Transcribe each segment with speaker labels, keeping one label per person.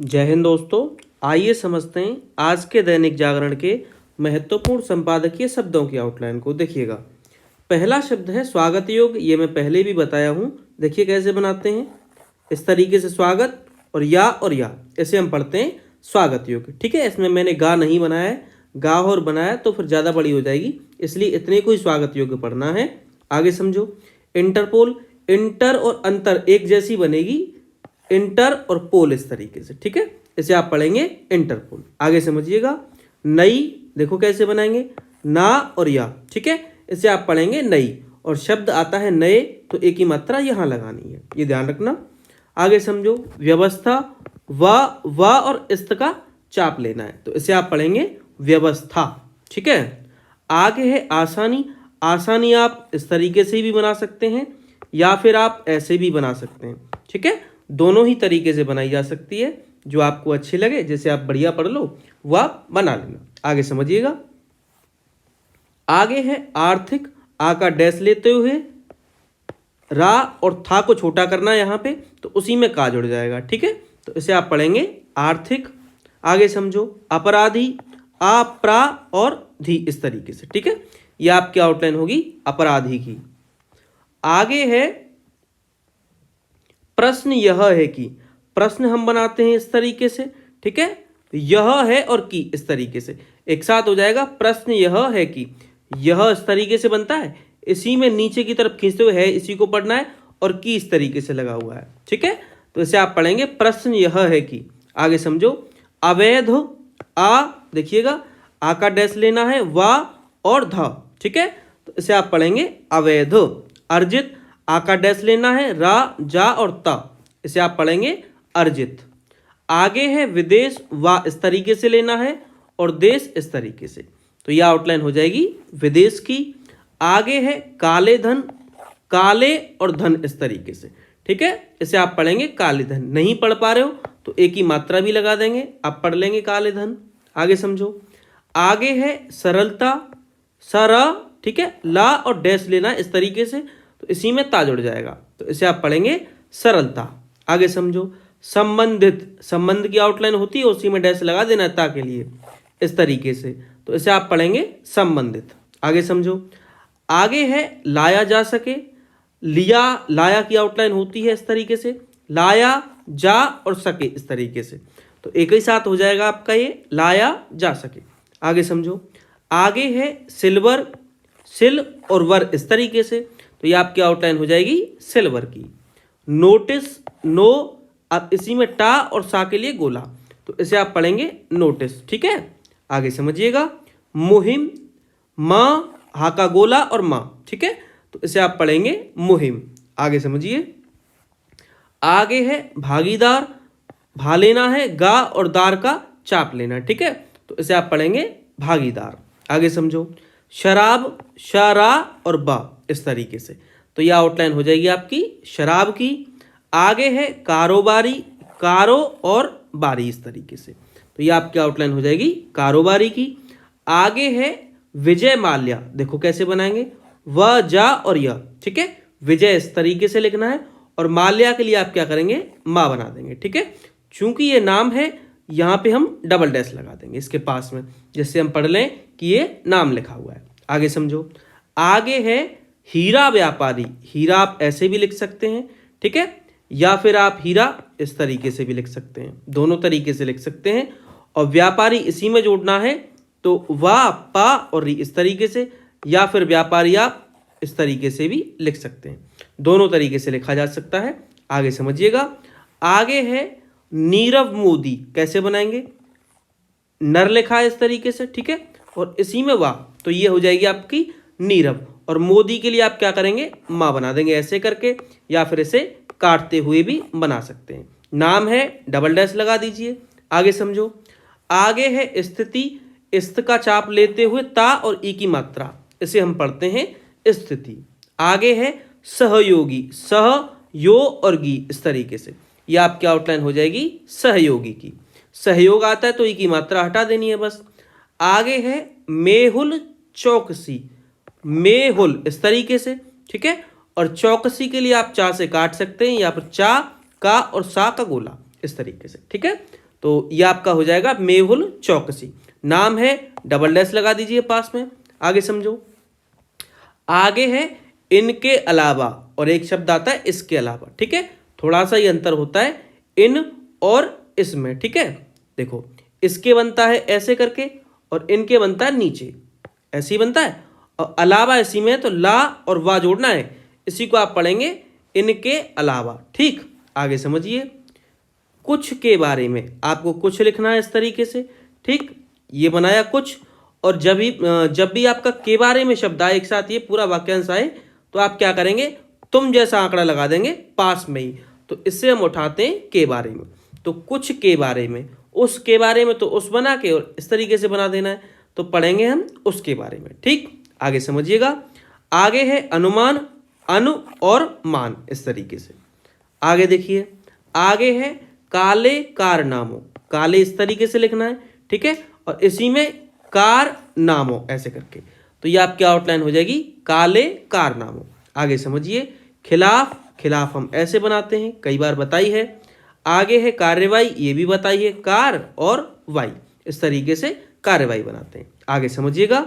Speaker 1: जय हिंद दोस्तों। आइए समझते हैं आज के दैनिक जागरण के महत्वपूर्ण संपादकीय शब्दों की आउटलाइन को। देखिएगा, पहला शब्द है स्वागत योग। ये मैं पहले भी बताया हूँ। देखिए कैसे बनाते हैं। इस तरीके से स्वागत और या ऐसे हम पढ़ते हैं स्वागत योग। ठीक है, इसमें मैंने गा नहीं बनाया है, गा और बनाया तो फिर ज़्यादा बड़ी हो जाएगी, इसलिए इतने को ही स्वागत योग पढ़ना है। आगे समझो। इंटरपोल, इंटर और अंतर एक जैसी बनेगी, इंटर और पोल इस तरीके से। ठीक है, इसे आप पढ़ेंगे इंटरपोल। आगे समझिएगा। नई, देखो कैसे बनाएंगे, ना और या। ठीक है, इसे आप पढ़ेंगे नई, और शब्द आता है नए तो एक ही मात्रा यहां लगानी है, ये ध्यान रखना। आगे समझो। व्यवस्था, व और इस्त का चाप लेना है, तो इसे आप पढ़ेंगे व्यवस्था। ठीक है। आगे है आसानी। आसानी आप इस तरीके से भी बना सकते हैं या फिर आप ऐसे भी बना सकते हैं। ठीक है, दोनों ही तरीके से बनाई जा सकती है, जो आपको अच्छी लगे, जैसे आप बढ़िया पढ़ लो वह आप बना लेना। आगे समझिएगा। आगे है आर्थिक। आ का डैश लेते हुए रा और था को छोटा करना है यहाँ पे, तो उसी में का जुड़ जाएगा। ठीक है, तो इसे आप पढ़ेंगे आर्थिक। आगे समझो। अपराधी, आ प्रा और धी इस तरीके से। ठीक है, यह आपकी आउटलाइन होगी अपराधी की। आगे है प्रश्न। यह है कि, प्रश्न हम बनाते हैं इस तरीके से। ठीक है, यह है और की इस तरीके से एक साथ हो जाएगा। प्रश्न यह है कि, यह इस तरीके से बनता है, इसी में नीचे की तरफ खींचते हुए है इसी को पढ़ना है, और की इस तरीके से लगा हुआ है। ठीक है, तो इसे आप पढ़ेंगे प्रश्न यह है कि। आगे समझो। अवैध, आ देखिएगा, आ का डैश लेना है, वा और ध। ठीक है, तो इसे आप पढ़ेंगे अवैध। अर्जित, आ का डैश लेना है, रा जा और ता, इसे आप पढ़ेंगे अर्जित। आगे है विदेश, वा इस तरीके से लेना है और देश इस तरीके से, तो यह आउटलाइन हो जाएगी विदेश की। आगे है काले धन, काले और धन इस तरीके से। ठीक है, इसे आप पढ़ेंगे काले धन। नहीं पढ़ पा रहे हो तो एक ही मात्रा भी लगा देंगे, आप पढ़ लेंगे काले धन। आगे समझो। आगे है सरलता, सर। ठीक है, ला और डैश लेना इस तरीके से, तो इसी में ता जुड़ जाएगा, तो इसे आप पढ़ेंगे सरलता। आगे समझो। संबंधित, संबंध की आउटलाइन होती है, उसी में डैश लगा देना ता के लिए इस तरीके से, तो इसे आप पढ़ेंगे संबंधित। आगे समझो। आगे है लाया जा सके। लिया, लाया की आउटलाइन होती है इस तरीके से, लाया जा और सके इस तरीके से, तो एक ही साथ हो जाएगा आपका ये लाया जा सके। आगे समझो। आगे है सिल्वर, सिल और वर इस तरीके से, तो ये आपकी आउटलाइन हो जाएगी सिल्वर की। नोटिस, नो, अब इसी में टा और सा के लिए गोला, तो इसे आप पढ़ेंगे नोटिस। ठीक है, आगे समझिएगा। मुहिम, माँ, हा का गोला और माँ। ठीक है, तो इसे आप पढ़ेंगे मुहिम। आगे समझिए। आगे है भागीदार, भा लेना है, गा और दार का चाप लेना। ठीक है, तो इसे आप पढ़ेंगे भागीदार। आगे समझो। शराब, शरा और बा इस तरीके से, तो यह आउटलाइन हो जाएगी आपकी शराब की। आगे है कारोबारी, कारो और बारी इस तरीके से, तो यह आपकी आउटलाइन हो जाएगी कारोबारी की। आगे है विजय माल्या, देखो कैसे बनाएंगे, व जा और य। ठीक है, विजय इस तरीके से लिखना है, और माल्या के लिए आप क्या करेंगे, माँ बना देंगे। ठीक है, चूंकि ये नाम है, यहाँ पे हम डबल डैश लगा देंगे इसके पास में, जिससे हम पढ़ लें कि ये नाम लिखा हुआ है। आगे समझो। आगे है हीरा व्यापारी, हीरा आप ऐसे भी लिख सकते हैं। ठीक है, या फिर आप हीरा इस तरीके से भी लिख सकते हैं, दोनों तरीके से लिख सकते हैं। और व्यापारी इसी में जोड़ना है, तो वा पा और री इस तरीके से, या फिर व्यापारी आप इस तरीके से भी लिख सकते हैं, दोनों तरीके से लिखा जा सकता है। आगे समझिएगा। आगे है नीरव मोदी, कैसे बनाएंगे, नर लिखा है इस तरीके से। ठीक है, और इसी में वाह, तो ये हो जाएगी आपकी नीरव, और मोदी के लिए आप क्या करेंगे, माँ बना देंगे ऐसे करके, या फिर इसे काटते हुए भी बना सकते हैं। नाम है, डबल डैश लगा दीजिए। आगे समझो। आगे है स्थिति, इस्त का चाप लेते हुए ता और ई की मात्रा, इसे हम पढ़ते हैं स्थिति। आगे है सहयोगी, सह, यो और गी इस तरीके से, यह आपकी आउटलाइन हो जाएगी सहयोगी की। सहयोग आता है तो ई की मात्रा हटा देनी है बस। आगे है मेहुल चौकसी, मेहुल इस तरीके से। ठीक है, और चौकसी के लिए आप चा से काट सकते हैं, या फिर चा, का और सा का गोला इस तरीके से। ठीक है, तो ये आपका हो जाएगा मेहुल चौकसी। नाम है, डबल डैश लगा दीजिए पास में। आगे समझो, आगे है इनके अलावा और एक शब्द आता है इसके अलावा। ठीक है, थोड़ा सा ये अंतर होता है इन और इसमें। ठीक है, देखो इसके बनता है ऐसे करके और इनके बनता है नीचे, ऐसे ही बनता है। और अलावा इसी में है तो ला और वाह जोड़ना है, इसी को आप पढ़ेंगे इनके अलावा। ठीक, आगे समझिए, कुछ के बारे में आपको कुछ लिखना है इस तरीके से। ठीक, ये बनाया कुछ, और जब भी आपका के बारे में शब्द आए एक साथ, ये पूरा वाक्यांश आए, तो आप क्या करेंगे, तुम जैसा आंकड़ा लगा देंगे पास में ही। तो इससे हम उठाते हैं के बारे में। तो कुछ के बारे में, उस के बारे में तो उस बना के और इस तरीके से बना देना है, तो पढ़ेंगे हम उसके बारे में। ठीक, आगे समझिएगा, आगे है अनुमान, अनु और मान, इस तरीके से। आगे देखिए, आगे है काले कारनामों, काले इस तरीके से लिखना है। ठीक है, और इसी में कारनामों ऐसे करके, तो ये आपकी आउटलाइन हो जाएगी काले कारनामों। आगे समझिए, खिलाफ, खिलाफ हम ऐसे बनाते हैं, कई बार बताई है। आगे है कार्यवाही, ये भी बताई है, कार और वाई, इस तरीके से कार्यवाही बनाते हैं। आगे समझिएगा,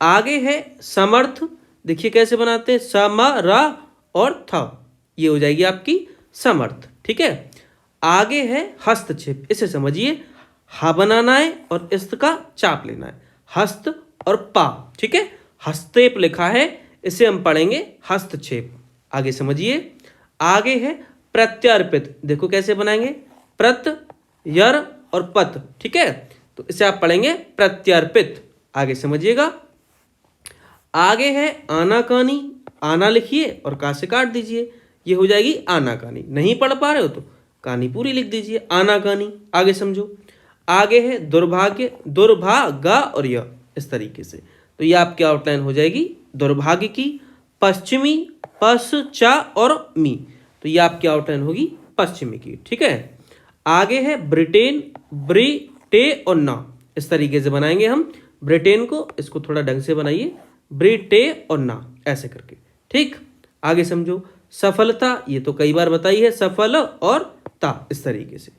Speaker 1: आगे है समर्थ, देखिए कैसे बनाते हैं, समर और थ, ये हो जाएगी आपकी समर्थ। ठीक है, आगे है हस्तक्षेप, इसे समझिए, हा बनाना है और इसका चाप लेना है, हस्त और पा। ठीक है, हस्तक्षेप लिखा है, इसे हम पढ़ेंगे हस्तक्षेप। आगे समझिए, आगे है प्रत्यर्पित, देखो कैसे बनाएंगे, प्रत, यर और पत। ठीक है, तो इसे आप पढ़ेंगे प्रत्यर्पित। आगे समझिएगा, आगे है आनाकानी, आना लिखिए और का से काट दीजिए, ये हो जाएगी आनाकानी। नहीं पढ़ पा रहे हो तो कहानी पूरी लिख दीजिए, आनाकानी। आगे समझो, आगे है दुर्भाग्य, दुर्भागा और य, इस तरीके से, तो ये आपकी आउटलाइन हो जाएगी दुर्भाग्य की। पश्चिमी, पस, चा और मी, तो ये आपकी आउटलाइन होगी पश्चिमी की। ठीक है, आगे है ब्रिटेन, ब्री, टे और ना, इस तरीके से बनाएंगे हम ब्रिटेन को, इसको थोड़ा ढंग से बनाइए, ब्री, टे और ना, ऐसे करके। ठीक, आगे समझो, सफलता, ये तो कई बार बताई है, सफल और ता, इस तरीके से।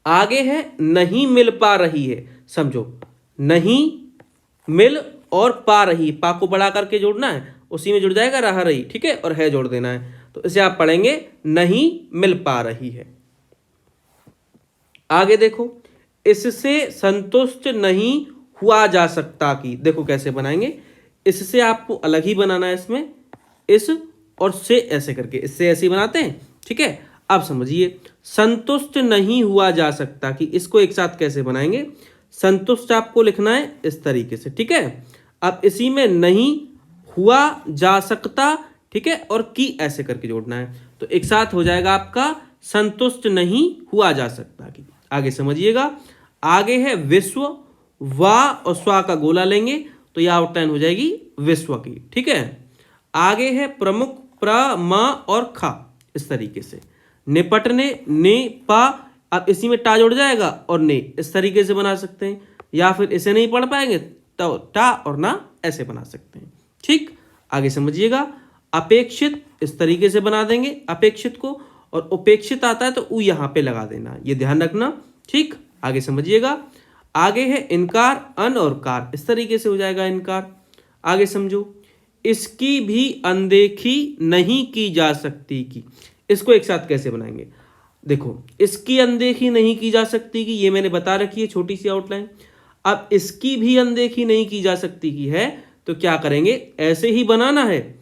Speaker 1: आगे है नहीं मिल पा रही है, समझो, नहीं मिल और पा रही, पा को बढ़ा करके जोड़ना है, उसी में जुड़ जाएगा रहा रही। ठीक है, और है जोड़ देना है, तो इसे आप पढ़ेंगे नहीं मिल पा रही है। आगे देखो, इससे संतुष्ट नहीं हुआ जा सकता की, देखो कैसे बनाएंगे, इससे आपको अलग ही बनाना है, इसमें इस और से ऐसे करके, इससे ऐसे ही बनाते हैं। ठीक है, अब समझिए, संतुष्ट नहीं हुआ जा सकता कि इसको एक साथ कैसे बनाएंगे, संतुष्ट आपको लिखना है इस तरीके से। ठीक है, अब इसी में नहीं हुआ जा सकता, ठीक है, और की ऐसे करके जोड़ना है, तो एक साथ हो जाएगा आपका संतुष्ट नहीं हुआ जा सकता की। आगे समझिएगा, आगे है विश्व, वा और स्वा का गोला लेंगे तो यह आउटलाइन हो जाएगी विश्व की। ठीक है, आगे है प्रमुख, प्र, म और खा, इस तरीके से। निपटने, ने, पा, अब इसी में टा जुड़ जाएगा और ने, इस तरीके से बना सकते हैं, या फिर इसे नहीं पढ़ पाएंगे तो टा और ना ऐसे बना सकते हैं। ठीक, आगे समझिएगा, अपेक्षित, इस तरीके से बना देंगे अपेक्षित को, और उपेक्षित आता है तो ऊ यहाँ पे लगा देना, ये ध्यान रखना। ठीक, आगे समझिएगा, आगे है इनकार, अन और कार, इस तरीके से हो जाएगा इनकार। आगे समझो, इसकी भी अनदेखी नहीं की जा सकती की, इसको एक साथ कैसे बनाएंगे, देखो इसकी अनदेखी नहीं की जा सकती की, ये मैंने बता रखी है छोटी सी आउटलाइन। अब इसकी भी अनदेखी नहीं की जा सकती की है तो क्या करेंगे, ऐसे ही बनाना है,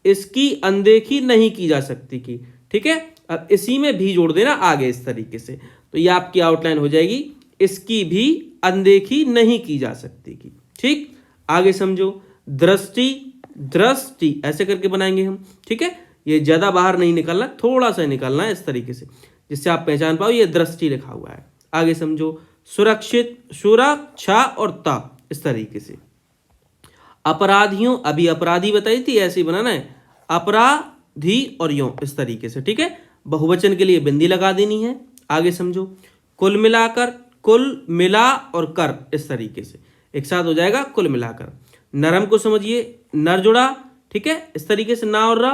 Speaker 1: इसकी अनदेखी नहीं की जा सकती की। ठीक है, अब इसी में भी जोड़ देना आगे इस तरीके से, तो ये आपकी आउटलाइन हो जाएगी, इसकी भी अनदेखी नहीं की जा सकती की। ठीक, आगे समझो, दृष्टि, दृष्टि ऐसे करके बनाएंगे हम। ठीक है, ये ज्यादा बाहर नहीं निकलना, थोड़ा सा निकलना है इस तरीके से, जिससे आप पहचान पाओ ये दृष्टि लिखा हुआ है। आगे समझो, सुरक्षित, सुरक्षा और ता, इस तरीके से। अपराधियों, अभी अपराधी बताई थी, ऐसे ही बनाना है, अपराधी और यों, इस तरीके से। ठीक है, बहुवचन के लिए बिंदी लगा देनी है। आगे समझो, कुल मिलाकर, कुल मिला और कर, इस तरीके से एक साथ हो जाएगा कुल मिलाकर। नरम को समझिए, नर जुड़ा, ठीक है, इस तरीके से ना और रा,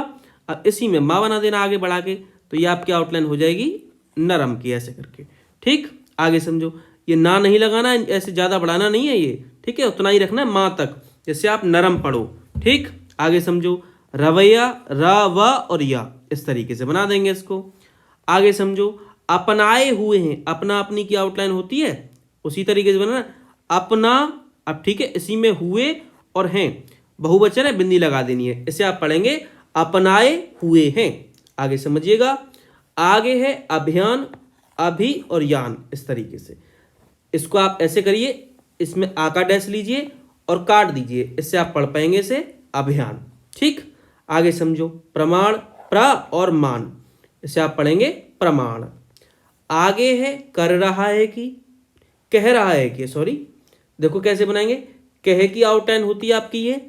Speaker 1: अब इसी में माँ बना देना आगे बढ़ा के, तो ये आपकी आउटलाइन हो जाएगी नरम की, ऐसे करके। ठीक, आगे समझो। ये ना नहीं लगाना है, ऐसे ज़्यादा बढ़ाना नहीं है ये, ठीक है, उतना ही रखना है माँ तक, जैसे आप नरम पढ़ो। ठीक, आगे समझो। रवैया, र व और या, इस तरीके से बना देंगे इसको। आगे समझो। अपनाए हुए हैं, अपना अपनी की आउटलाइन होती है, उसी तरीके से बनाना अपना। अब ठीक है, इसी में हुए और हैं बहुवचन है, बिंदी लगा देनी है, इसे आप पढ़ेंगे अपनाए हुए हैं। आगे समझिएगा। आगे है अभियान, अभि और यान, इस तरीके से इसको आप ऐसे करिए, इसमें आ का डैश लीजिए और काट दीजिए, इससे आप पढ़ पाएंगे इसे अभियान। ठीक, आगे समझो। प्रमाण, प्र और मान, इसे आप पढ़ेंगे प्रमाण। आगे है कर रहा है कि, कह रहा है कि, सॉरी, देखो कैसे बनाएंगे। कह की आउटलाइन होती है आपकी ये,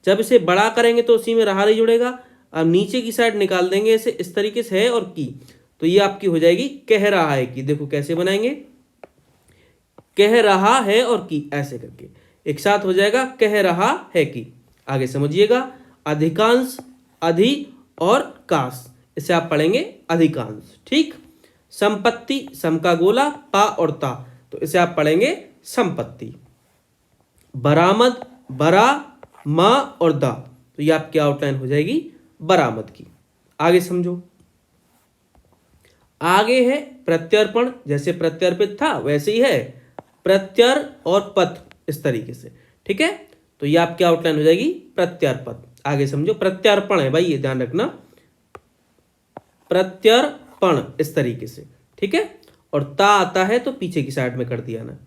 Speaker 1: जब इसे बड़ा करेंगे तो उसी में रहा ही जुड़ेगा। अब नीचे की साइड निकाल देंगे इसे, इस तरीके से है और की, तो ये आपकी हो जाएगी कह रहा है कि। देखो कैसे बनाएंगे, कह रहा है और की, ऐसे करके एक साथ हो जाएगा कह रहा है कि। आगे समझिएगा। अधिकांश, अधि और काश, इसे आप पढ़ेंगे अधिकांश। ठीक, संपत्ति, सम का गोला, पा और ता, तो इसे आप पढ़ेंगे संपत्ति। बरामद, बरा, मा और दा, तो ये आपकी आउटलाइन हो जाएगी बरामद की। आगे समझो। आगे है प्रत्यर्पण, जैसे प्रत्यर्पित था वैसे ही है, प्रत्यर और पथ, इस तरीके से। ठीक है, तो ये आपकी आउटलाइन हो जाएगी प्रत्यर्पण। आगे समझो। प्रत्यार्पण है भाई, ये ध्यान रखना, प्रत्यर्पण, इस तरीके से। ठीक है, और ता आता है तो पीछे की साइड में कर दिया ना।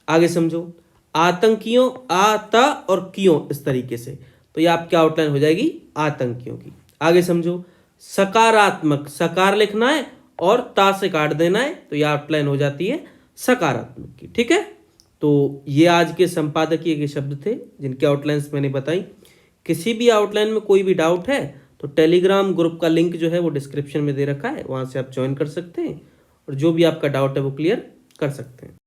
Speaker 1: आगे समझो। आतंकियों, आ, ता और कियों, इस तरीके से, तो ये आपकी आउटलाइन हो जाएगी आतंकियों की। आगे समझो। सकारात्मक, सकार लिखना है और ता से काट देना है, तो ये आउटलाइन हो जाती है सकारात्मक की। ठीक है, तो ये आज के संपादकीय के शब्द थे जिनके आउटलाइंस मैंने बताई। किसी भी आउटलाइन में कोई भी डाउट है तो टेलीग्राम ग्रुप का लिंक जो है वो डिस्क्रिप्शन में दे रखा है, वहाँ से आप ज्वाइन कर सकते हैं और जो भी आपका डाउट है वो क्लियर कर सकते हैं।